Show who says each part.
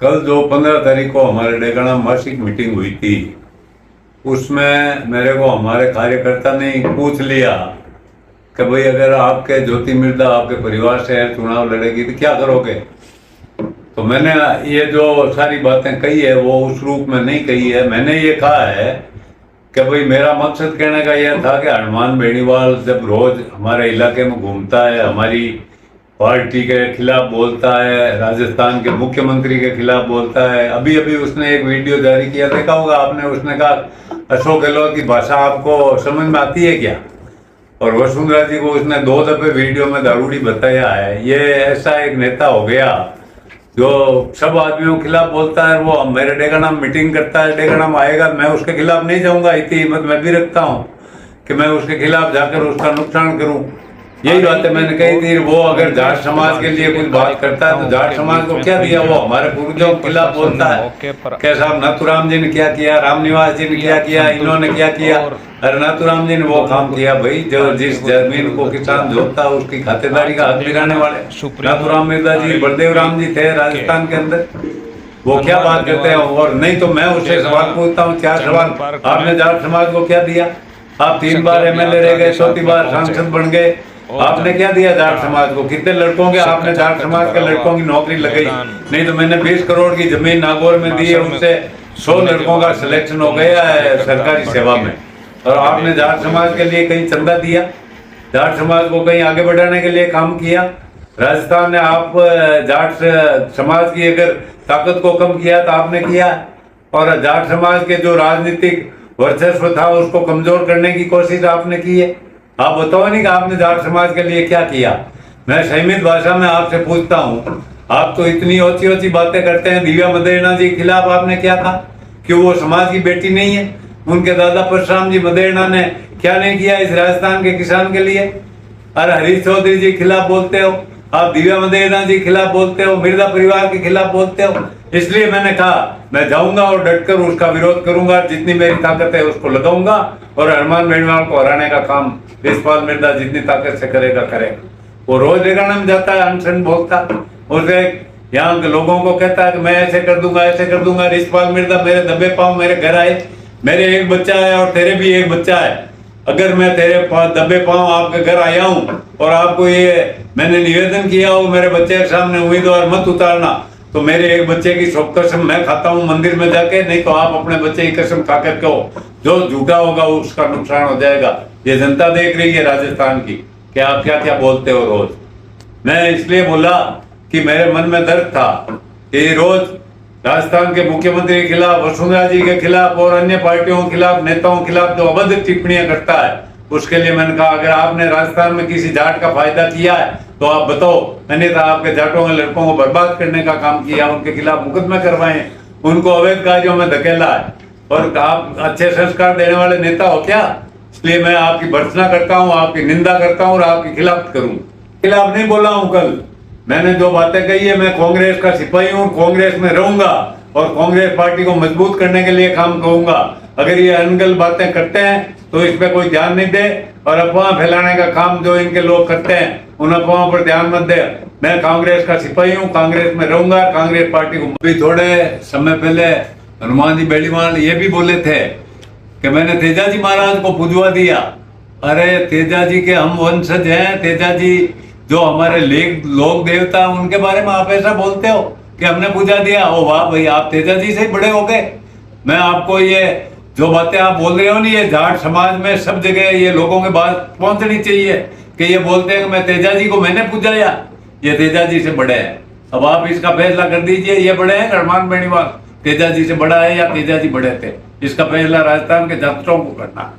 Speaker 1: कल जो 15 तारीख को हमारे डेगाना मासिक मीटिंग हुई थी, उसमें मेरे को हमारे कार्यकर्ता ने पूछ लिया कि भाई अगर आपके ज्योति मिर्धा आपके परिवार से चुनाव लड़ेगी तो क्या करोगे। तो मैंने ये जो सारी बातें कही है वो उस रूप में नहीं कही है। मैंने ये कहा है कि भाई मेरा मकसद कहने का यह था कि हनुमान बेनीवाल जब रोज हमारे इलाके में घूमता है, हमारी पार्टी के खिलाफ बोलता है, राजस्थान के मुख्यमंत्री के खिलाफ बोलता है। अभी अभी उसने एक वीडियो जारी किया, देखा होगा आपने। उसने कहा अशोक गहलोत की भाषा आपको समझ में आती है क्या, और वसुंधरा जी को उसने 2 दफे वीडियो में दारूड़ी बताया है। ये ऐसा एक नेता हो गया जो सब आदमियों के खिलाफ बोलता है। वो मेरे डेगाना मीटिंग करता है, डेगाना में आएगा, मैं उसके खिलाफ नहीं जाऊंगा। इतनी हिम्मत मैं भी रखता हूँ कि मैं उसके खिलाफ जाकर उसका नुकसान करूं। यही बातें मैंने कही थी। वो अगर जाट समाज के लिए कुछ बात करता है तो जाट समाज को क्या दिया, वो हमारे पूर्वजों के खिलाफ बोलता है कि साहब नाथुराम जी ने क्या किया, रामनिवास जी ने क्या किया, इन्होंने क्या किया। अरे नाथुराम जी ने वो काम किया भाई, जो जिस जमीन को किसान जोतता है उसकी खातेदारी का हक दिलाने वाले नाथुराम मिर्धा जी, बलदेव राम जी थे राजस्थान के अंदर। वो क्या बात करते हैं। और नहीं तो मैं उससे सवाल पूछता हूँ, 4 सवाल। आपने जाट समाज को क्या दिया? आप 3 बार एमएलए रह गए, 4थी बार सांसद बन गए, आपने क्या दिया जाट समाज को? कितने लड़कों के आपने जाट समाज के लड़कों की नौकरी लगाई? नहीं तो मैंने 20 करोड़ की जमीन नागौर में दी है, उससे 100 लड़कों का सिलेक्शन हो गया है सरकारी सेवा में। और आपने जाट समाज के लिए कहीं चंदा दिया? जाट समाज को कहीं आगे बढ़ाने के लिए काम किया? राजस्थान ने आप जाट समाज की अगर ताकत को कम किया तो आपने किया। और जाट समाज के जो राजनीतिक वर्चस्व था उसको कमजोर करने की कोशिश आपने की है। आप बताओ नहीं कि आपने जाट समाज के लिए क्या किया। मैं संयमित भाषा में आपसे पूछता हूँ, आप तो इतनी ऊंची ऊंची बातें करते हैं। दिव्या मदेरणा जी के खिलाफ आपने क्या कहा? क्यों वो समाज की बेटी नहीं है? उनके दादा परशुराम जी मदेरणा ने क्या नहीं किया इस राजस्थान के किसान के लिए? अरे हरीश चौधरी जी के खिलाफ बोलते हो, आप दिव्या मदेरणा जी के खिलाफ बोलते हो, मिर्धा परिवार के खिलाफ बोलते हो। इसलिए मैंने कहा मैं जाऊंगा और डटकर उसका विरोध करूंगा, जितनी मेरी ताकत है उसको लगाऊंगा। और हनुमान बेनीवाल को हराने का काम रिछपाल मिर्धा जितनी ताकत से करेगा करेगा। वो रोज डेगाना में जाता है, अनशन बोलता, उसे यहाँ के लोगों को कहता है कि मैं ऐसे कर दूंगा, ऐसे कर दूंगा। रिछपाल मिर्धा मेरे दबे पाँव मेरे घर आए, मेरे एक बच्चा है और तेरे भी एक बच्चा है। अगर मैं तेरे दबे पाँव आपके घर आया हूँ और आपको ये मैंने निवेदन किया हो मेरे बच्चे के सामने उम्मीदवार मत उतारना, तो मेरे एक बच्चे की सब कसम मैं खाता हूँ मंदिर में जाके। नहीं तो आप अपने बच्चे की कसम खाकर कहो, जो झूठा होगा उसका नुकसान हो जाएगा। ये जनता देख रही है राजस्थान की कि आप क्या क्या बोलते हो रोज। मैं इसलिए बोला कि मेरे मन में दर्द था कि रोज राजस्थान के मुख्यमंत्री के खिलाफ, वसुंधरा जी के खिलाफ और अन्य पार्टियों के खिलाफ, नेताओं के खिलाफ जो अभद्र टिप्पणियां करता है, उसके लिए मैंने कहा अगर आपने राजस्थान में किसी जाट का फायदा किया है तो आप बताओ। मैंने तो आपके जाटों के लड़कों को बर्बाद करने का काम किया, उनके खिलाफ मुकदमे करवाए, उनको अवैध कार्यों में धकेला है। और आप अच्छे संस्कार देने वाले नेता हो क्या? इसलिए मैं आपकी भर्त्सना करता हूँ, आपकी निंदा करता हूँ और आपके खिलाफ करूँ। खिलाफ नहीं बोला हूँ। कल मैंने जो बातें कही है, मैं कांग्रेस का सिपाही हूँ, कांग्रेस में रहूंगा और कांग्रेस पार्टी को मजबूत करने के लिए काम करूंगा। अगर ये अनगल बातें करते हैं तो इस पे कोई ध्यान नहीं दे, और अफवाह फैलाने का काम जो इनके लोग करते हैं उन अफवाहों पर ध्यान मत दे। मैं कांग्रेस का सिपाही हूँ, कांग्रेस में रहूंगा, कांग्रेस पार्टी को। अभी थोड़े समय पहले हनुमान जी बेनीवाल ये भी बोले थे कि मैंने तेजा जी महाराज को पुजवा दिया। अरे तेजा जी के हम वंशज हैं, तेजा जी जो हमारे लोक देवता उनके बारे में आप ऐसा बोलते हो कि हमने पूजा दिया। ओ वाह भाई, आप तेजा जी से ही बड़े हो गए। मैं आपको ये जो बातें आप बोल रहे हो ना, ये जाट समाज में सब जगह ये लोगों के बात पहुंचनी चाहिए कि ये बोलते हैं कि मैं तेजा जी को मैंने पूजाया, ये तेजा जी से बड़े हैं। अब आप इसका फैसला कर दीजिए, ये बड़े हैं हनुमान बेनीवाल तेजा जी से बड़ा है या तेजा जी बड़े थे? इसका फैसला राजस्थान के जाटों को करना।